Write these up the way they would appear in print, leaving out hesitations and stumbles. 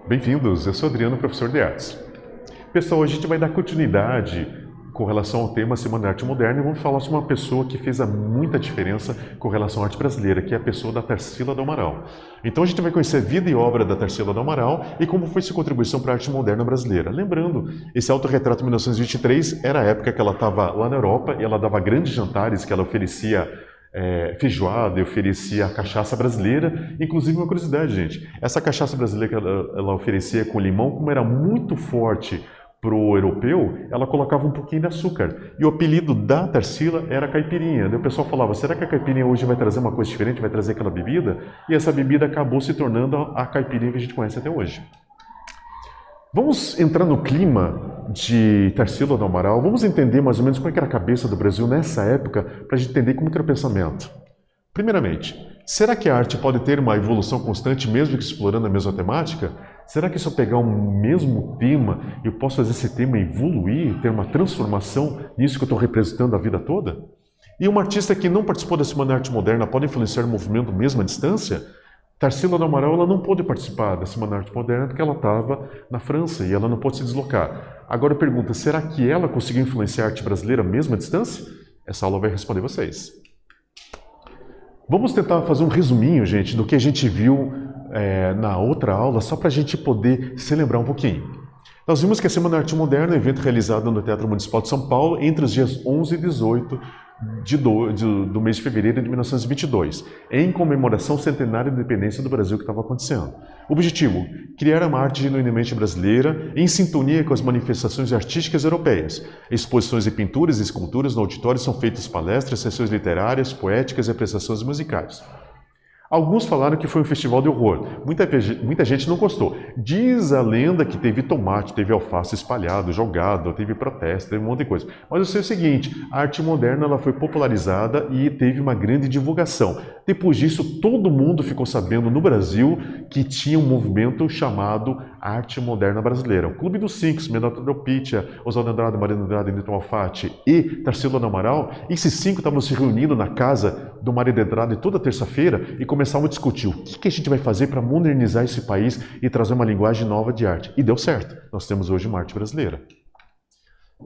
Bem-vindos, eu sou Adriano, professor de artes. Pessoal, a gente vai dar continuidade com relação ao tema Semana de Arte Moderna e vamos falar sobre uma pessoa que fez muita diferença com relação à arte brasileira, que é a pessoa da Tarsila do Amaral. Então a gente vai conhecer a vida e obra da Tarsila do Amaral e como foi sua contribuição para a arte moderna brasileira. Lembrando, esse autorretrato de 1923 era a época que ela estava lá na Europa e ela dava grandes jantares que ela oferecia feijoada e oferecia cachaça brasileira. Inclusive, uma curiosidade, gente, essa cachaça brasileira que ela oferecia com limão, como era muito forte para o europeu, ela colocava um pouquinho de açúcar. E o apelido da Tarsila era caipirinha. Daí o pessoal falava, será que a caipirinha hoje vai trazer uma coisa diferente, vai trazer aquela bebida? E essa bebida acabou se tornando a caipirinha que a gente conhece até hoje. Vamos entrar no clima de Tarsila do Amaral, vamos entender mais ou menos como é que era a cabeça do Brasil nessa época, para a gente entender como que era o pensamento. Primeiramente, será que a arte pode ter uma evolução constante mesmo que explorando a mesma temática? Será que se eu pegar um mesmo tema, eu posso fazer esse tema evoluir, ter uma transformação nisso que eu estou representando a vida toda? E uma artista que não participou da Semana de Arte Moderna pode influenciar o movimento mesmo à distância? Tarsila do Amaral ela não pôde participar da Semana de Arte Moderna porque ela estava na França e ela não pôde se deslocar. Agora eu pergunto, será que ela conseguiu influenciar a arte brasileira mesmo à distância? Essa aula vai responder vocês. Vamos tentar fazer um resuminho, gente, do que a gente viu na outra aula, só para a gente poder se lembrar um pouquinho. Nós vimos que a Semana de Arte Moderna é um evento realizado no Teatro Municipal de São Paulo entre os dias 11 e 18 do mês de fevereiro de 1922, em comemoração ao centenário da independência do Brasil que estava acontecendo. O objetivo, criar uma arte genuinamente brasileira em sintonia com as manifestações artísticas europeias. Exposições de pinturas e esculturas no auditório são feitas palestras, sessões literárias, poéticas e apresentações musicais. Alguns falaram que foi um festival de horror. Muita gente não gostou. Diz a lenda que teve tomate, teve alface espalhado, jogado, teve protesto, teve um monte de coisa. Mas eu sei o seguinte, a arte moderna ela foi popularizada e teve uma grande divulgação. Depois disso, todo mundo ficou sabendo no Brasil que tinha um movimento chamado Arte Moderna Brasileira. O Clube dos Cinco, Menor Pitia, Oswaldo Andrade, Mariano Andrade, Newton Malfatti e Tarsila do Amaral, esses cinco estavam se reunindo na casa do Mariano Andrade toda terça-feira e começavam a discutir o que a gente vai fazer para modernizar esse país e trazer uma linguagem nova de arte. E deu certo. Nós temos hoje uma arte brasileira.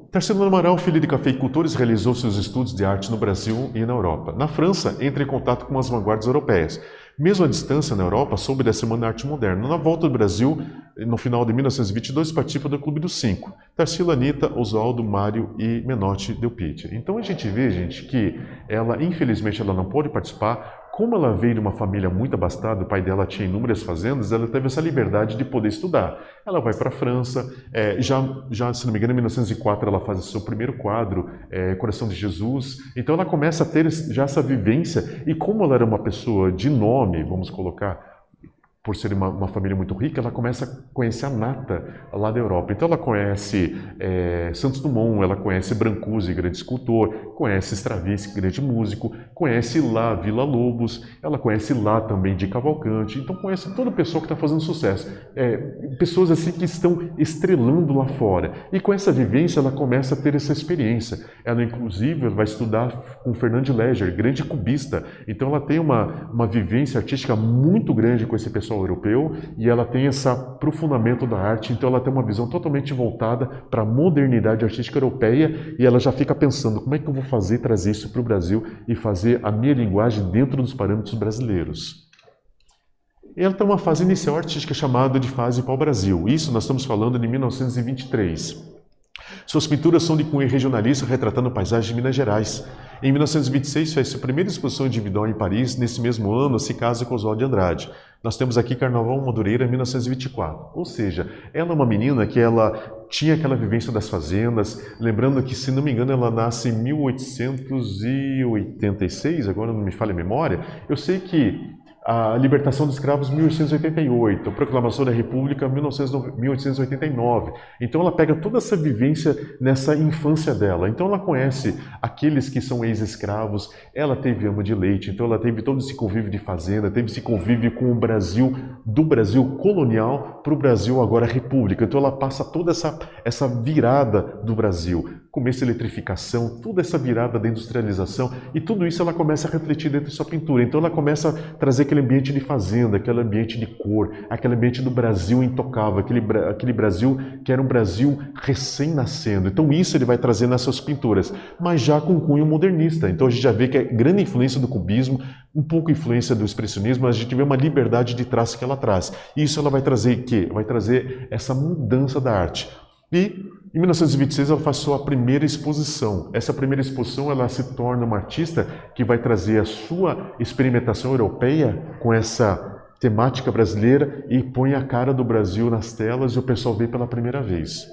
Tarsila do Amaral, filho de cafeicultores, realizou seus estudos de arte no Brasil e na Europa. Na França, entra em contato com as vanguardas europeias. Mesmo à distância na Europa, soube da Semana de Arte Moderna. Na volta do Brasil, no final de 1922, participa do Clube dos Cinco. Tarsila, Anitta, Oswaldo, Mário e Menotti Delpit. Então a gente vê, gente, que ela, infelizmente, ela não pôde participar. Como ela veio de uma família muito abastada, o pai dela tinha inúmeras fazendas, ela teve essa liberdade de poder estudar. Ela vai para a França, já, se não me engano, em 1904 ela faz o seu primeiro quadro, Coração de Jesus. Então ela começa a ter já essa vivência, e como ela era uma pessoa de nome, vamos colocar, por ser uma família muito rica, ela começa a conhecer a nata lá da Europa. Então ela conhece Santos Dumont, ela conhece Brancusi, grande escultor, conhece Stravinsky, grande músico, conhece lá Villa Lobos, ela conhece lá também de Cavalcante, então conhece toda pessoa que está fazendo sucesso. Pessoas assim que estão estrelando lá fora. E com essa vivência ela começa a ter essa experiência. Ela inclusive vai estudar com Fernand Léger, grande cubista. Então ela tem uma vivência artística muito grande com esse pessoal europeu e ela tem esse aprofundamento da arte, então ela tem uma visão totalmente voltada para a modernidade artística europeia e ela já fica pensando como é que eu vou fazer trazer isso para o Brasil e fazer a minha linguagem dentro dos parâmetros brasileiros. Ela tem uma fase inicial artística chamada de fase pau-brasil, isso nós estamos falando de 1923. Suas pinturas são de cunho regionalista, retratando paisagens de Minas Gerais. Em 1926, fez sua primeira exposição individual em Paris. Nesse mesmo ano, se casa com Oswaldo de Andrade. Nós temos aqui Carnaval Madureira, 1924. Ou seja, ela é uma menina que ela tinha aquela vivência das fazendas. Lembrando que, se não me engano, ela nasce em 1886, agora não me falha a memória. Eu sei que a libertação dos escravos, 1888, a proclamação da República, 1889. Então ela pega toda essa vivência nessa infância dela. Então ela conhece aqueles que são ex-escravos, essa teve ama de leite, então ela teve todo esse convívio de fazenda, teve esse convívio com o Brasil, do Brasil colonial para o Brasil agora República. Então ela passa toda essa virada do Brasil. começo da eletrificação, toda essa virada da industrialização, e tudo isso ela começa a refletir dentro da sua pintura. Então ela começa a trazer aquele ambiente de fazenda, aquele ambiente de cor, aquele ambiente do Brasil intocável, aquele Brasil que era um Brasil recém-nascendo. Então isso ele vai trazer nas suas pinturas, mas já com cunho modernista. Então a gente já vê que é grande influência do cubismo, um pouco influência do expressionismo, mas a gente vê uma liberdade de traço que ela traz. E isso ela vai trazer o quê? Vai trazer essa mudança da arte. E em 1926 ela faz sua primeira exposição. Essa primeira exposição ela se torna uma artista que vai trazer a sua experimentação europeia com essa temática brasileira e põe a cara do Brasil nas telas e o pessoal vê pela primeira vez.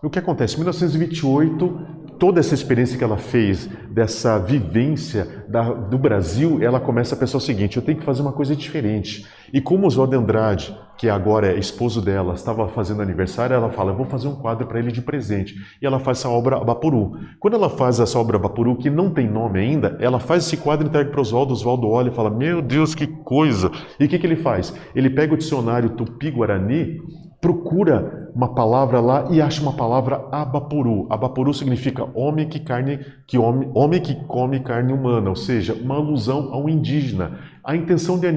O que acontece? Em 1928, toda essa experiência que ela fez, dessa vivência do Brasil, ela começa a pensar o seguinte: eu tenho que fazer uma coisa diferente. E como o Oswald de Andrade, que agora é esposo dela, estava fazendo aniversário, ela fala, eu vou fazer um quadro para ele de presente. E ela faz essa obra Abaporu. Quando ela faz essa obra Abaporu, que não tem nome ainda, ela faz esse quadro e entrega para o Oswaldo olha e fala, meu Deus, que coisa! E o que ele faz? Ele pega o dicionário Tupi-Guarani, procura uma palavra lá e acha uma palavra Abaporu. Abaporu significa homem que come carne humana, ou seja, uma alusão ao indígena. A intenção da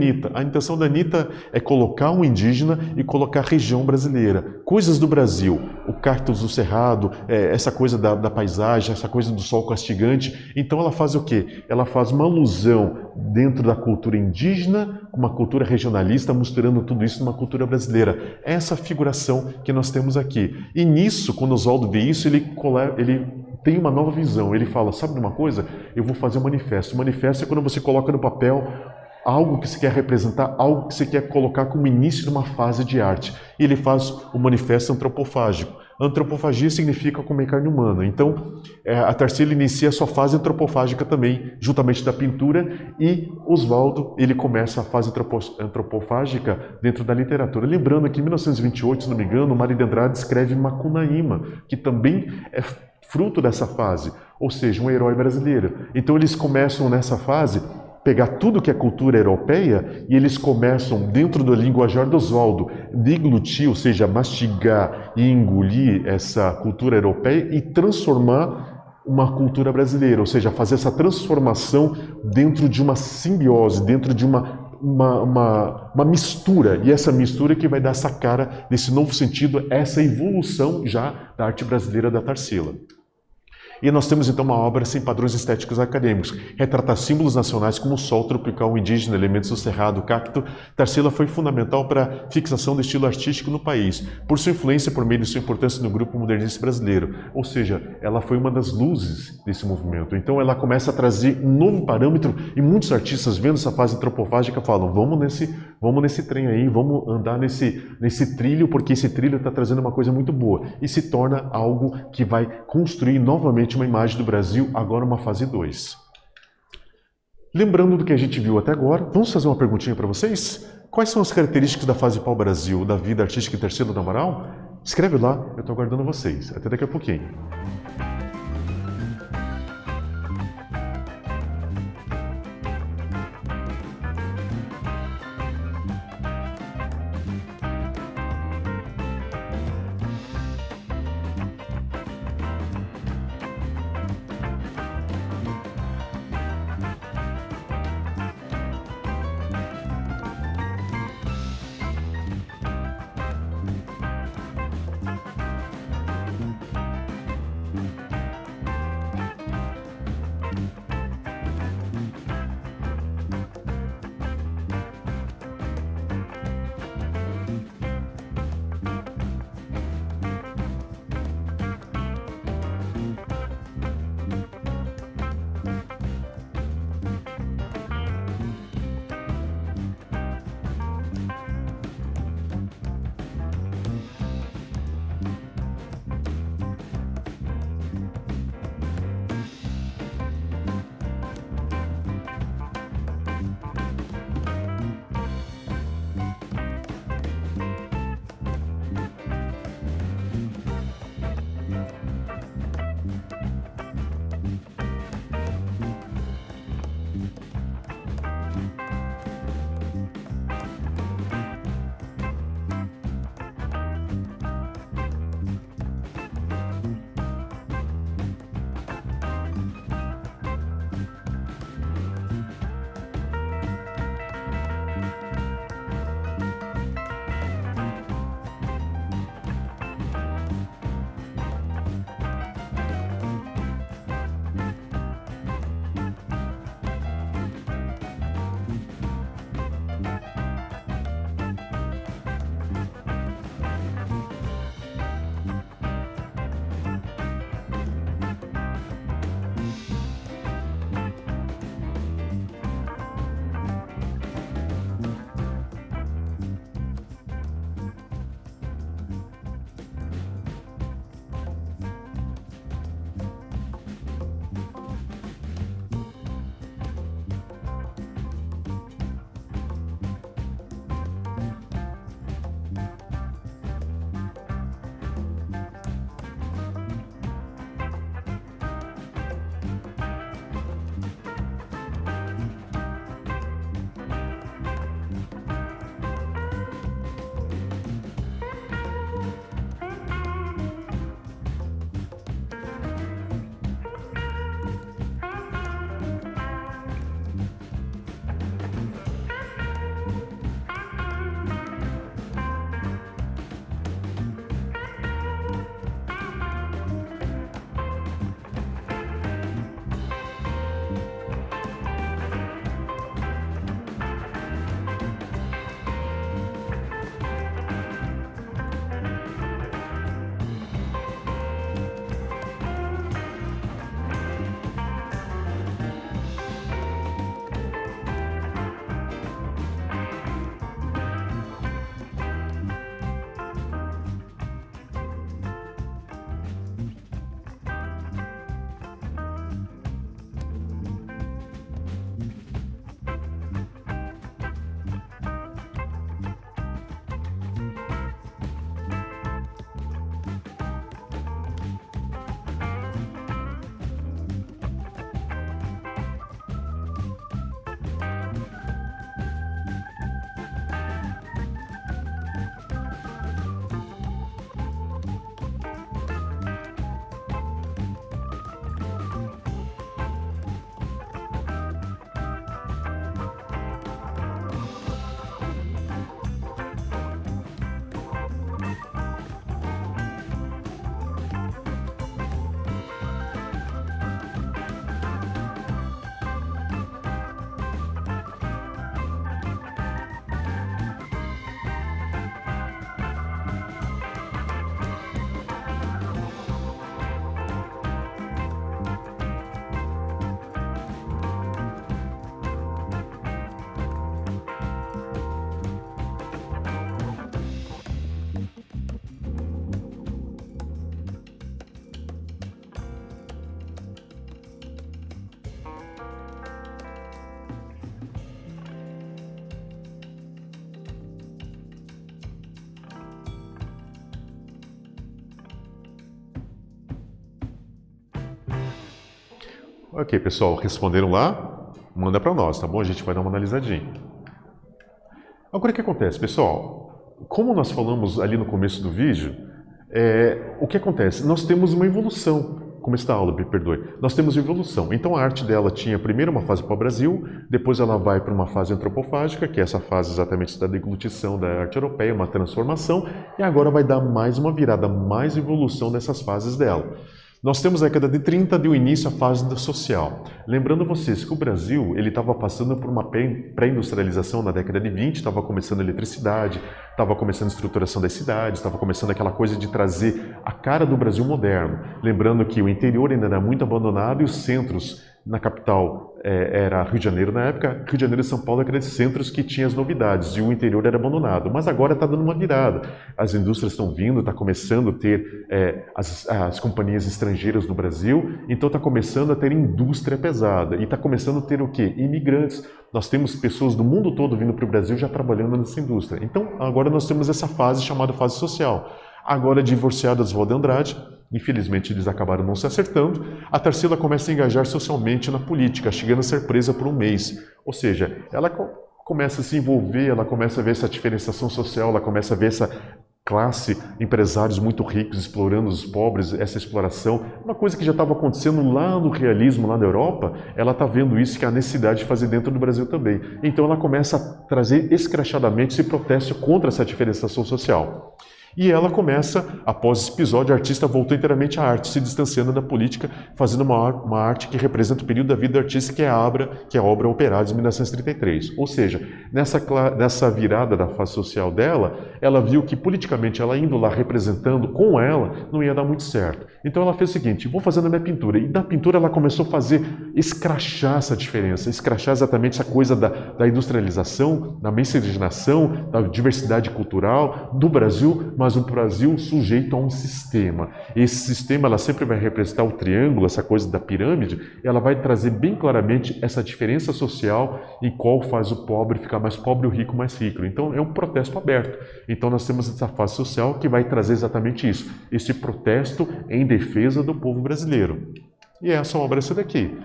Anitta é colocar um indígena e colocar a região brasileira. Coisas do Brasil, o cactus do cerrado, essa coisa da paisagem, essa coisa do sol castigante. Então ela faz o quê? Ela faz uma alusão dentro da cultura indígena com uma cultura regionalista, misturando tudo isso numa cultura brasileira. Essa figuração que nós temos aqui. E nisso, quando Oswaldo vê isso, ele tem uma nova visão. Ele fala, sabe de uma coisa? Eu vou fazer um manifesto. O manifesto é quando você coloca no papel algo que você quer representar, algo que você quer colocar como início de uma fase de arte. E ele faz o manifesto antropofágico. Antropofagia significa comer carne humana. Então, a Tarsila inicia a sua fase antropofágica também, juntamente da pintura, e Oswaldo, ele começa a fase antropofágica dentro da literatura. Lembrando que em 1928, se não me engano, Mário de Andrade escreve Macunaíma, que também é fruto dessa fase, ou seja, um herói brasileiro. Então, eles começam nessa fase pegar tudo que é cultura europeia e eles começam, dentro do linguajar do Oswaldo, deglutir, ou seja, mastigar e engolir essa cultura europeia e transformar uma cultura brasileira, ou seja, fazer essa transformação dentro de uma simbiose, dentro de uma mistura, e essa mistura que vai dar essa cara, nesse novo sentido, essa evolução já da arte brasileira da Tarsila. E nós temos então uma obra sem padrões estéticos acadêmicos. Retratar símbolos nacionais como o sol tropical, o indígena, elementos do cerrado, o cacto. Tarsila foi fundamental para a fixação do estilo artístico no país, por sua influência por meio de sua importância no grupo modernista brasileiro. Ou seja, ela foi uma das luzes desse movimento. Então ela começa a trazer um novo parâmetro e muitos artistas vendo essa fase antropofágica falam, vamos nesse trem aí, vamos andar nesse trilho, porque esse trilho está trazendo uma coisa muito boa. E se torna algo que vai construir novamente uma imagem do Brasil, agora uma fase 2. Lembrando do que a gente viu até agora, vamos fazer uma perguntinha para vocês? Quais são as características da fase pau-brasil, da vida artística e Tarsila do Amaral? Escreve lá, eu estou aguardando vocês. Até daqui a pouquinho. Ok, pessoal, responderam lá? Manda para nós, tá bom? A gente vai dar uma analisadinha. Agora, o que acontece, pessoal? Como nós falamos ali no começo do vídeo, o que acontece? Nós temos uma evolução. Começo da aula, me perdoe. Nós temos evolução. Então, a arte dela tinha primeiro uma fase para o Brasil, depois ela vai para uma fase antropofágica, que é essa fase exatamente da deglutição da arte europeia, uma transformação, e agora vai dar mais uma virada, mais evolução nessas fases dela. Nós temos a década de 30, deu início à fase social. Lembrando vocês que o Brasil ele estava passando por uma pré-industrialização na década de 20, estava começando a eletricidade, estava começando a estruturação das cidades, estava começando aquela coisa de trazer a cara do Brasil moderno. Lembrando que o interior ainda era muito abandonado e os centros na capital era Rio de Janeiro na época, Rio de Janeiro e São Paulo eram aqueles centros que tinham as novidades e o interior era abandonado. Mas agora está dando uma virada. As indústrias estão vindo, está começando a ter as companhias estrangeiras no Brasil, então está começando a ter indústria pesada e está começando a ter o quê? Imigrantes. Nós temos pessoas do mundo todo vindo para o Brasil já trabalhando nessa indústria. Então agora nós temos essa fase chamada fase social. Agora divorciada de Oswaldo de Andrade, infelizmente eles acabaram não se acertando, a Tarsila começa a engajar socialmente na política, chegando a ser presa por um mês. Ou seja, ela começa a se envolver, ela começa a ver essa diferenciação social, ela começa a ver essa classe, empresários muito ricos explorando os pobres, essa exploração, uma coisa que já estava acontecendo lá no realismo, lá na Europa, ela está vendo isso que há necessidade de fazer dentro do Brasil também. Então ela começa a trazer escrachadamente esse protesto contra essa diferenciação social. E ela começa, após esse episódio, a artista voltou inteiramente à arte, se distanciando da política, fazendo uma arte que representa o período da vida do artista, que é a obra Operários, de 1933. Ou seja, nessa virada da fase social dela, ela viu que politicamente ela indo lá representando com ela, não ia dar muito certo. Então ela fez o seguinte, vou fazendo a minha pintura. E na pintura ela começou a escrachar essa diferença, escrachar exatamente essa coisa da industrialização, da miscigenação, da diversidade cultural do Brasil, mas o Brasil sujeito a um sistema. Esse sistema ela sempre vai representar o triângulo, essa coisa da pirâmide, ela vai trazer bem claramente essa diferença social e qual faz o pobre ficar mais pobre e o rico mais rico. Então é um protesto aberto. Então nós temos essa fase social que vai trazer exatamente isso, esse protesto em defesa do povo brasileiro. E essa obra é essa daqui.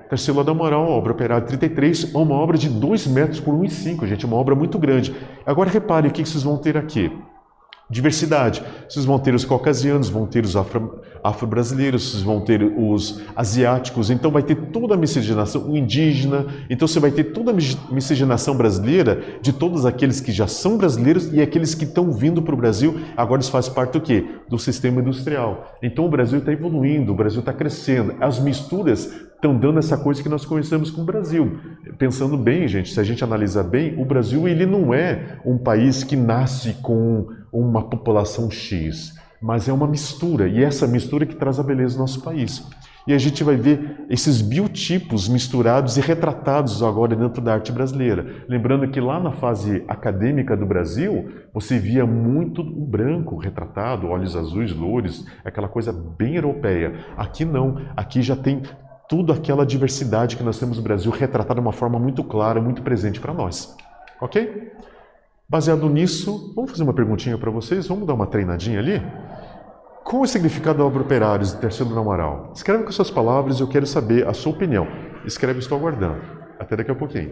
Tarsila do Amaral, obra Operário 33, é uma obra de 2 metros por 1,5, gente, uma obra muito grande. Agora repare o que vocês vão ter aqui. Diversidade. Vocês vão ter os caucasianos, vão ter os afro-brasileiros, vocês vão ter os asiáticos, então vai ter toda a miscigenação, o indígena, então você vai ter toda a miscigenação brasileira de todos aqueles que já são brasileiros e aqueles que estão vindo para o Brasil, agora eles fazem parte do quê? Do sistema industrial. Então o Brasil está evoluindo, o Brasil está crescendo, as misturas estão dando essa coisa que nós conhecemos com o Brasil. Pensando bem, gente, se a gente analisar bem, o Brasil ele não é um país que nasce com uma população X, mas é uma mistura, e essa mistura que traz a beleza do nosso país. E a gente vai ver esses biotipos misturados e retratados agora dentro da arte brasileira. Lembrando que lá na fase acadêmica do Brasil, você via muito o branco retratado, olhos azuis, loures, aquela coisa bem europeia. Aqui não, aqui já tem tudo aquela diversidade que nós temos no Brasil retratada de uma forma muito clara, muito presente para nós. Ok? Baseado nisso, vamos fazer uma perguntinha para vocês? Vamos dar uma treinadinha ali? Qual é o significado da obra Operários, de Tarsila do Amaral? Escreve com suas palavras, eu quero saber a sua opinião. Escreve, estou aguardando. Até daqui a pouquinho.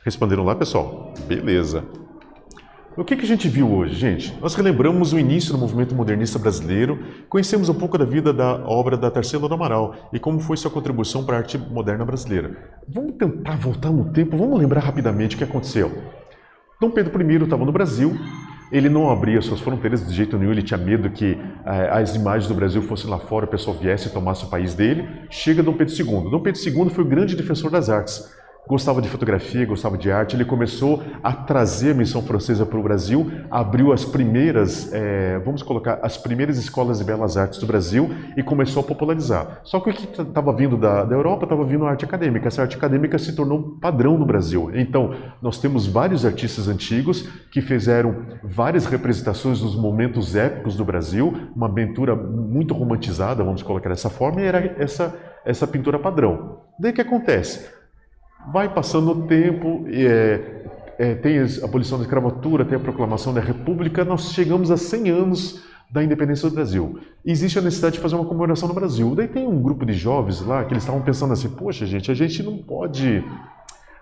Responderam lá, pessoal? Beleza. O que a gente viu hoje, gente? Nós relembramos o início do movimento modernista brasileiro, conhecemos um pouco da vida da obra da Tarsila do Amaral e como foi sua contribuição para a arte moderna brasileira. Vamos tentar voltar no tempo, vamos lembrar rapidamente o que aconteceu. Dom Pedro I estava no Brasil, ele não abria suas fronteiras de jeito nenhum, ele tinha medo que as imagens do Brasil fossem lá fora, o pessoal viesse e tomasse o país dele. Chega Dom Pedro II. Dom Pedro II foi o grande defensor das artes. Gostava de fotografia, gostava de arte, ele começou a trazer a missão francesa para o Brasil, abriu as primeiras, vamos colocar, as primeiras escolas de belas artes do Brasil e começou a popularizar. Só que o que estava vindo da Europa estava vindo a arte acadêmica. Essa arte acadêmica se tornou padrão no Brasil. Então, nós temos vários artistas antigos que fizeram várias representações dos momentos épicos do Brasil, uma aventura muito romantizada, vamos colocar dessa forma, e era essa pintura padrão. Daí o que acontece? Vai passando o tempo, tem a abolição da escravatura, tem a proclamação da República, nós chegamos a 100 anos da independência do Brasil. Existe a necessidade de fazer uma comemoração no Brasil. Daí tem um grupo de jovens lá que eles estavam pensando assim, poxa gente, a gente não pode...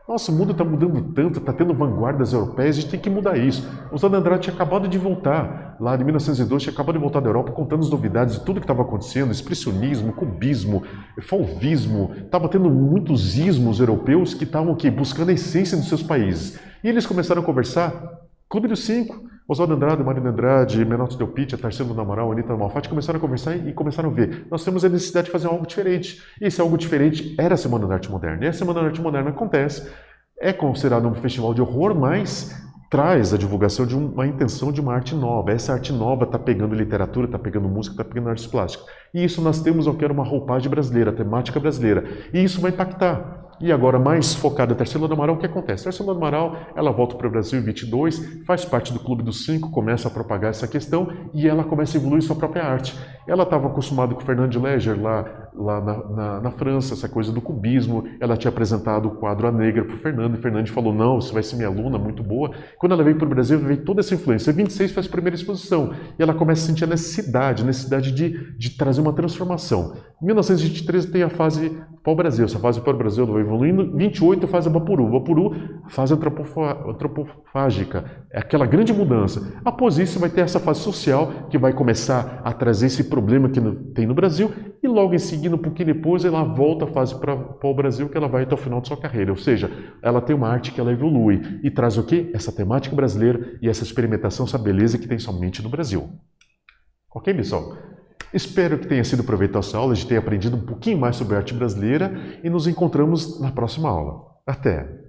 Nossa, o mundo está mudando tanto, está tendo vanguardas europeias, a gente tem que mudar isso. O Oswald de Andrade tinha acabado de voltar, lá de 1902, tinha acabado de voltar da Europa, contando as novidades de tudo que estava acontecendo, expressionismo, cubismo, fauvismo, estava tendo muitos ismos europeus que estavam buscando a essência dos seus países. E eles começaram a conversar, Clube dos Cinco, Oswald de Andrade, Mário de Andrade, Menotti Del Pitta, Tarsila do Amaral, Anita Malfatti começaram a conversar e começaram a ver. Nós temos a necessidade de fazer algo diferente. E esse algo diferente era a Semana da Arte Moderna. E a Semana da Arte Moderna acontece, é considerado um festival de horror, mas traz a divulgação de uma intenção de uma arte nova. Essa arte nova está pegando literatura, está pegando música, está pegando artes plásticas. E isso nós temos, eu quero uma roupagem brasileira, temática brasileira. E isso vai impactar. E agora, mais focada, a Tarsila do Amaral, o que acontece? A Tarsila do Amaral, ela volta para o Brasil em 22, faz parte do Clube dos Cinco, começa a propagar essa questão e ela começa a evoluir sua própria arte. Ela estava acostumada com o Fernand Léger lá na França, essa coisa do cubismo. Ela tinha apresentado o quadro A Negra para o Fernando, e o Fernando falou, não, você vai ser minha aluna, muito boa. Quando ela veio para o Brasil, veio toda essa influência. Em 26 faz a primeira exposição e ela começa a sentir a necessidade de trazer uma transformação. Em 1923 tem a fase pau-brasil, essa fase pau-brasil ela vai evoluindo. 28 fase Vaporu, Vaporu fase antropofágica, é aquela grande mudança. Após isso vai ter essa fase social que vai começar a trazer esse problema que tem no Brasil e logo em seguida, um pouquinho depois, ela volta a fase para o Brasil que ela vai até o final de sua carreira. Ou seja, ela tem uma arte que ela evolui e traz o quê? Essa temática brasileira e essa experimentação, essa beleza que tem somente no Brasil. Ok, pessoal? Espero que tenha sido proveitosa essa aula, a gente tenha aprendido um pouquinho mais sobre a arte brasileira e nos encontramos na próxima aula. Até!